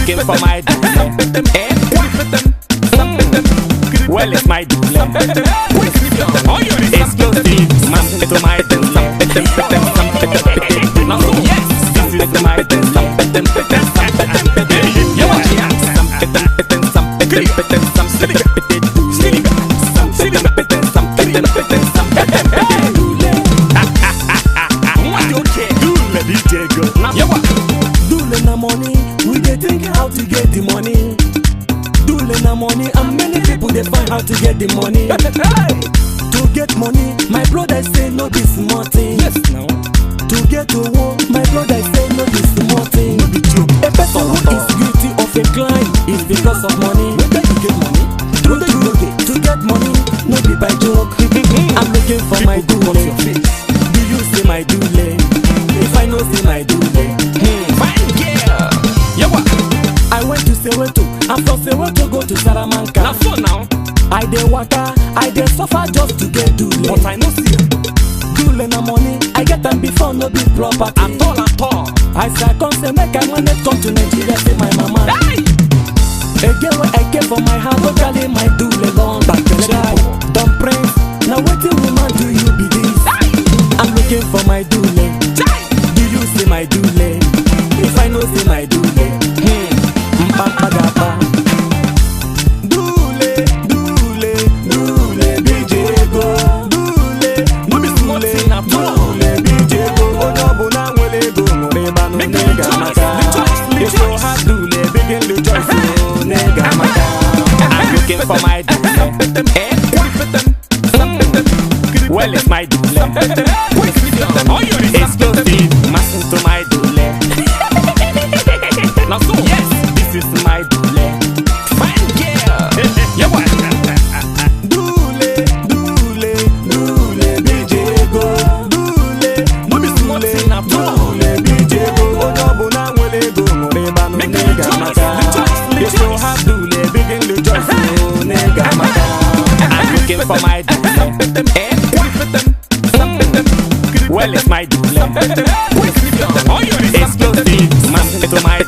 looking for my dule. Well, it's my dule. Exclusive, man, to my dule. Yes, this is my dule. Dule na money, we dey think how to get the money. Dule na money, and many people they find how to get the money. To get money, my brother say no be small thing. Yes, now. To get owo, my brother say no be small thing. A person who is guilty of a crime is because of money. Whether you get money, true, to get money, no be by joke. I'm looking for my dule. Do you see my dule? If I know see my dule, Fine girl. I went to Soweto, and from Soweto go to Salamanca. Now so now, I dey waka, I dey suffer just to get dule. but I know see. Dule na money, I get them before no be property. At all. I say I come say make I when it come to Nigeria, say my mama. Hey! Again when I came from my house, locally my dule long back to the guy. Don't prince, now wetin woman do you be this? I'm looking for my dule. Do you see my dule? If I know see my dule, Mpapadapa. Dule, BJ go. Dule, BJ go. Onobu na nwele go, neba no nega maka. If you have dule, begin to join you, nega maka. I'm looking for my dule. Well, it's my dule. Exclusive, master to my dule. Now so, yes, this is my dule. Fine girl. Dule, BJ go. Dule, BJ go. Onobu na nwele go, neba no nega maka. If you have dule, begin to join you, nega maka. I'm looking for my dule. Well, it's my dule. Exclusive, master to my